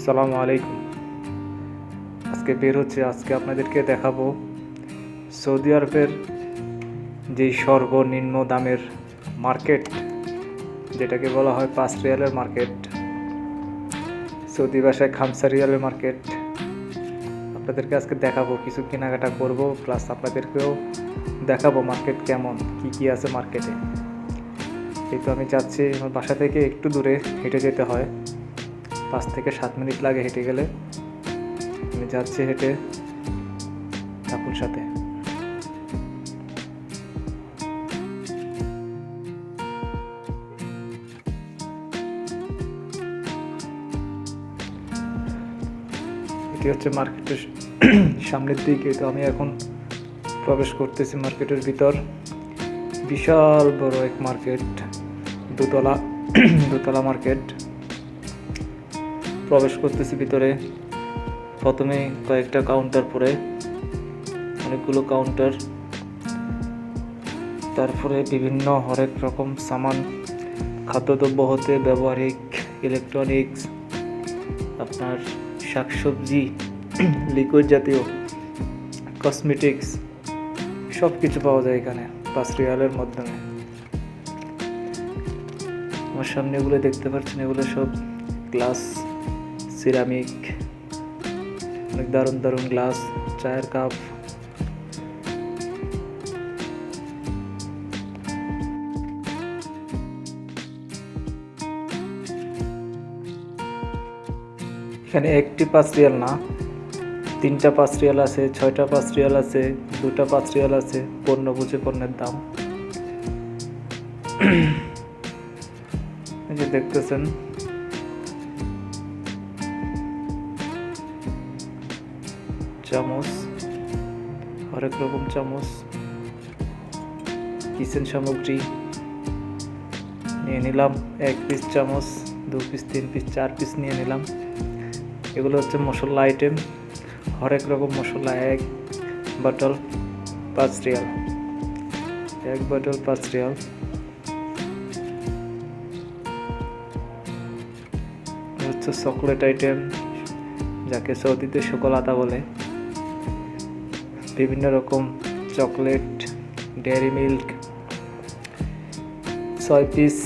আসসালামু আলাইকুম। আজকে বের হচ্ছে, আজকে আপনাদেরকে দেখাবো সৌদি আরবের যেই সর্বনিম্ন দামের মার্কেট, যেটাকে বলা হয় 5 রিয়ালের মার্কেট, সৌদি ভাষায় খামসা রিয়ালের মার্কেট। আপনাদেরকে আজকে দেখাবো, কিছু কেনাকাটা করব, প্লাস আপনাদেরকেও দেখাবো মার্কেট কেমন, কি আছে মার্কেটে। এই তো আমি যাচ্ছি, আমার বাসা থেকে একটু দূরে হেঁটে যেতে হয়, 5 থেকে 7 মিনিট লাগে হেঁটে গেলে। আমি যাচ্ছি হেঁটে, থাকুন সাথে। এটি হচ্ছে মার্কেটের সামনের দিকে। তো আমি এখন প্রবেশ করতেছি মার্কেটের ভিতর। বিশাল বড় এক মার্কেট, দোতলা মার্কেট। প্রবেশ করতেছি ভিতরে। প্রথমে কয়েকটা কাউন্টার, পরে অনেকগুলো কাউন্টার, তারপরে বিভিন্ন হরেক রকম সামান, খাদ্যদ্রব্য হতে ব্যবহারিক, ইলেকট্রনিক্স, আপনার শাকসবজি, লিকুইড জাতীয়, কসমেটিক্স, সব কিছু পাওয়া যায় এখানে 5 রিয়ালের মাধ্যমে। আমার সামনে এগুলো দেখতে পাচ্ছেন, এগুলো সব গ্লাস, সিরামিক, অনেক দারুণ দারুণ গ্লাস, চায়ের কাপ। এখানে একটি 5 রিয়াল না, 3টা 5 রিয়াল আছে, 6টা 5 রিয়াল আছে, 2টা 5 রিয়াল আছে। পণ্য বুঝে পণ্যের দাম। এই যে দেখতেছেন, চামচ, হরেক রকম চামচ, কিচেন সামগ্রী নিয়ে নিলাম। 1 পিস চামচ, 2 পিস, 3 পিস, 4 পিস নিয়ে নিলাম। এগুলো হচ্ছে মশলা আইটেম, হরেক রকম মশলা। 1 বোতল 5 রিয়াল, 1 বোতল 5 রিয়াল। হচ্ছে চকলেট আইটেম, যাকে সৌদিতে শোকোলাতা বলে। বিভিন্ন রকম চকলেট, ডেয়ারি মিল্ক, 6 পিস,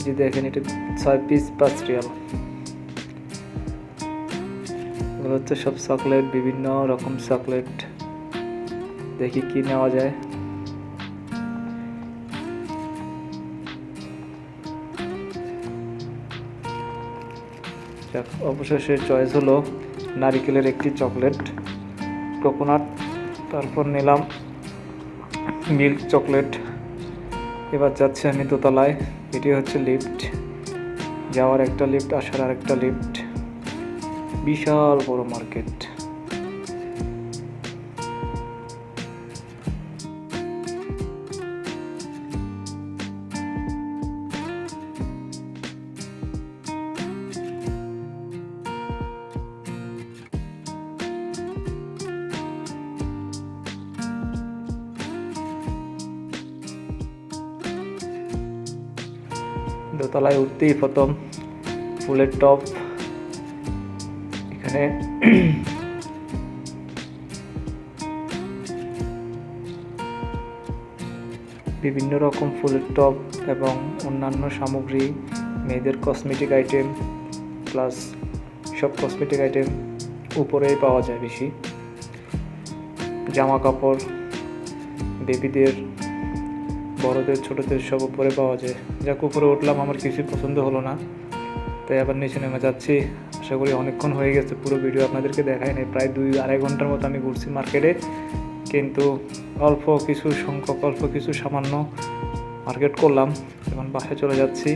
যে দেখেন এটা 6 পিস 5 রিয়াল। এগুলো হচ্ছে সব চকলেট, বিভিন্ন রকম চকলেট। দেখি কি নেওয়া যায়। অবশেষে চয়েস হলো নারিকেলের একটি চকলেট, কোকোনাট। তারপর নিলাম মিল্ক চকলেট। এবার যাচ্ছি আমি দোতলায়। এটি হচ্ছে লিফট, যাওয়ার একটা লিফট, আসার আরেকটা লিফট। বিশাল বড় মার্কেট। দোতলায় উঠতেই প্রথম ফুলের টপ। এখানে বিভিন্ন রকম ফুলের টপ এবং অন্যান্য সামগ্রী, মেয়েদের কসমেটিক আইটেম, প্লাস সব কসমেটিক আইটেম উপরেই পাওয়া যায় বেশি। জামা কাপড়, বেবিদের, বড়দের, ছোটদের সব উপরে পাওয়া যায়। যাক, উপরে উঠলাম, আমার কিছুই পছন্দ হলো না, তাই আবার নিচে নেমে যাচ্ছি। আশা করি অনেকক্ষণ হয়ে গেছে, পুরো ভিডিও আপনাদেরকে দেখাই নাই। প্রায় 2-2.5 ঘন্টার মতো আমি ঘুরছি মার্কেটে, কিন্তু অল্প কিছু সামান্য মার্কেট করলাম। এখন বাসায় চলে যাচ্ছি।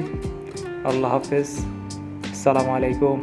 আল্লাহ হাফেজ, আসসালামু আলাইকুম।